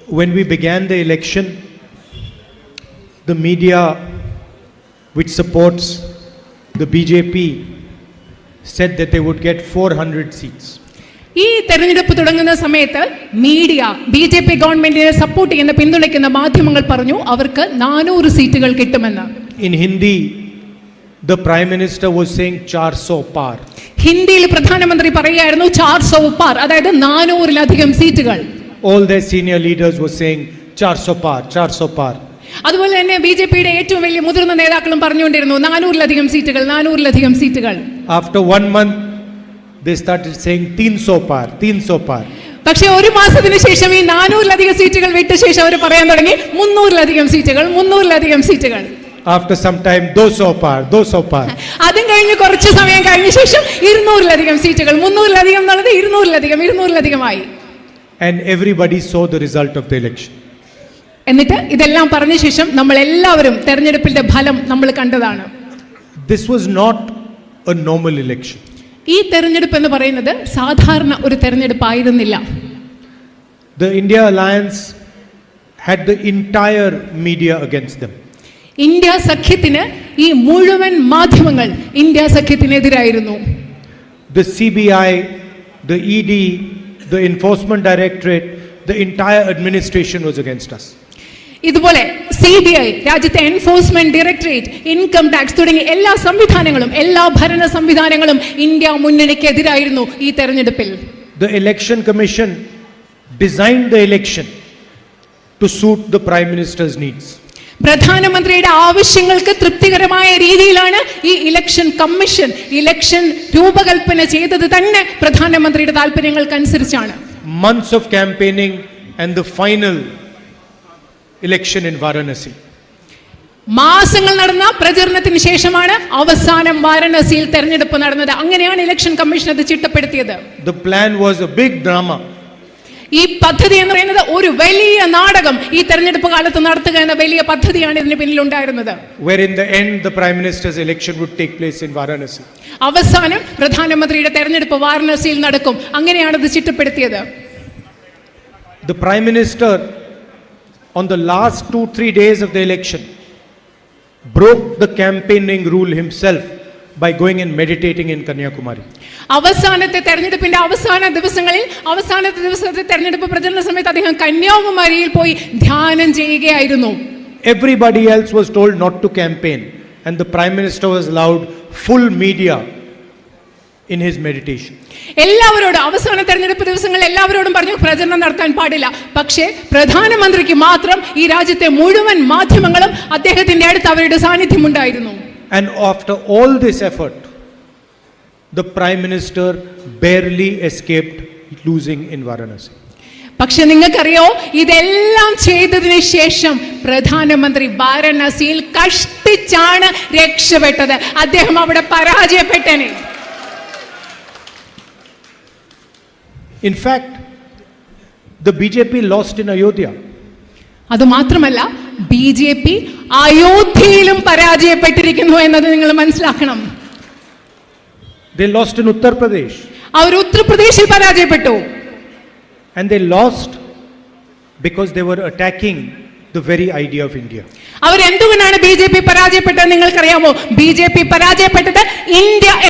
when we began the election, the media which supports the BJP said that they would get 400 seats. ഈ തെരഞ്ഞെടുപ്പ് തുടങ്ങുന്ന സമയത്ത് media BJP ഗവൺമെന്റിനെ support ചെയ്യുന്ന പിന്തുണയ്ക്കുന്ന മാധ്യമങ്ങൾ പറഞ്ഞു അവർക്ക് 400 സീറ്റുകൾ കിട്ടുമെന്ന്. In Hindi, the Prime Minister was saying 400 par. ഹിന്ദിയിൽ പ്രധാനമന്ത്രി പറയുകയായിരുന്നു 400 par, അതായത് 400-ലധികം സീറ്റുകൾ. All their senior leaders were saying 400 par, 400 par. അതുപോലെ തന്നെ BJPയുടെ ഏറ്റവും വലിയ മുതിർന്ന നേതാക്കളും പറഞ്ഞുകൊണ്ടിരുന്നു 400-ലധികം സീറ്റുകൾ, 400-ലധികം സീറ്റുകൾ. After 1 month, they started saying 300 par, 300 par. പക്ഷേ ഒരു മാസത്തിന് ശേഷം ഈ 400-ലധികം സീറ്റുകൾ വിട്ട ശേഷം അവർ പറയാൻ തുടങ്ങി 300-ലധികം സീറ്റുകൾ, 300-ലധികം സീറ്റുകൾ. After some time, 200 par, 200 par. അതും കഴിഞ്ഞ് കുറച്ച് സമയം കഴിഞ്ഞ ശേഷം 200-ലധികം സീറ്റുകൾ, 300-ലധികം എന്നുള്ളത് 200-ലധികം, 200-ലധികമായി. And everybody saw the result of the election. എന്നിട്ട് ഇതെല്ലാം പറഞ്ഞ ശേഷം നമ്മൾ എല്ലാവരും തെരഞ്ഞെടുപ്പിന്റെ ഫലം നമ്മൾ കണ്ടതാണ്. This was not a normal election. ഈ തെരഞ്ഞെടുപ്പ് എന്ന് പറയുന്നത് സാധാരണ ഒരു തെരഞ്ഞെടുപ്പായിരുന്നില്ല. The India Alliance had the entire media against them. India സഖ്യത്തിന് ഈ മുഴുവൻ മാധ്യമങ്ങൾ India സഖ്യത്തിനെതിരായിരുന്നു. The CBI, the ED, the Enforcement Directorate, the entire administration was against us. ഇതുപോലെ CBI, രാജ്യത്തെ എൻഫോഴ്സ്മെന്റ് ഡയറക്ടറേറ്റ്, ഇൻകം ടാക്സ് തുടങ്ങിയ എല്ലാ സംവിധാനങ്ങളും, എല്ലാ ഭരണ സംവിധാനങ്ങളും ഇന്ത്യ മുന്നണിക്കെതിരായിരുന്നു ഈ തെരഞ്ഞെടുപ്പിൽ. The Election Commission designed the election to suit the Prime Minister's needs. പ്രധാനമന്ത്രിയുടെ ആവശ്യങ്ങൾക്ക് തൃപ്തികരമായ രീതിയിലാണ് ഈ ഇലക്ഷൻ കമ്മീഷൻ ഇലക്ഷൻ രൂപകൽപ്പന ചെയ്തത് തന്നെ പ്രധാനമന്ത്രിയുടെ താല്പര്യങ്ങൾക്കനുസരിച്ചാണ്. Months of campaigning and the final election in Varanasi. മാസങ്ങൾ നടന്ന പ്രചരണത്തിന് ശേഷമാണ് അവസാനം വാരണസിയിൽ തെരഞ്ഞെടുപ്പ് നടന്നത്. അങ്ങനെയാണ് ഇലക്ഷൻ കമ്മീഷൻ അത് ചിട്ടപ്പെടുത്തിയത്. The plan was a big drama. ഈ പദ്ധതി എന്ന് പറയുന്നത് ഒരു വലിയ നാടകം ഈ തെരഞ്ഞെടുപ്പ് കാലത്ത് നടത്തുക എന്ന വലിയ പദ്ധതിയാണ് ഇതിന് പിന്നിലുണ്ടായിരുന്നത്. Where in the end the Prime Minister's election would take place in Varanasi. അവസാനം പ്രധാനമന്ത്രിയുടെ തെരഞ്ഞെടുപ്പ് വാരണസിയിൽ നടക്കും. അങ്ങനെയാണ് ഇത് ചിട്ടപ്പെടുത്തിയത്. The Prime Minister on the last 2-3 days of the election broke the campaigning rule himself by going and meditating in Kanyakumari. അവസാനത്തെ തെരഞ്ഞെടുപ്പിന്റെ അവസാനത്തെ ദിവസത്തെ തെരഞ്ഞെടുപ്പ് പ്രചരണ സമയത്ത് അദ്ദേഹം കന്യാകുമാരിയിൽ പോയി ധ്യാനം ചെയ്യുകയായിരുന്നു. Everybody else was told not to campaign and the Prime Minister was allowed full media in his meditation. എല്ലാവരോടും അവസാന തെരഞ്ഞെടുപ്പ് ദിവസങ്ങളിൽ എല്ലാവരോടും പറഞ്ഞു പ്രചരണം നടത്താൻ പാടില്ല. പക്ഷേ പ്രധാനമന്ത്രിക്ക് മാത്രം ഈ രാജ്യത്തെ മുഴുവൻ മാധ്യമങ്ങളും അദ്ദേഹത്തിന്റെ അടുത്ത് അവരുടെ സാന്നിധ്യം ഉണ്ടായിരുന്നു. And after all this effort, the Prime Minister barely escaped losing in Varanasi. പക്ഷെ നിങ്ങൾക്കറിയോ ഇതെല്ലാം ചെയ്തതിനു ശേഷം പ്രധാനമന്ത്രി വാരണസിയിൽ കഷ്ടിച്ചാണ് രക്ഷപ്പെട്ടത്. അദ്ദേഹം അവിടെ പരാജയപ്പെട്ടനെ. In fact, the BJP lost in Ayodhya. അതുമാത്രമല്ല BJP അയോധ്യയിലും പരാജയപ്പെട്ടിരിക്കുന്നു എന്നത് നിങ്ങൾ മനസ്സിലാക്കണം. They lost in Uttar Pradesh. അവർ ഉത്തർപ്രദേശിൽ പരാജയപ്പെട്ടു. And they lost because they were attacking the very idea of India. അവർ എന്തുകൊണ്ടാണ് BJP പരാജയപ്പെട്ടത് നിങ്ങൾക്കറിയാമോ? BJP പരാജയപ്പെട്ടത് ഇന്ത്യ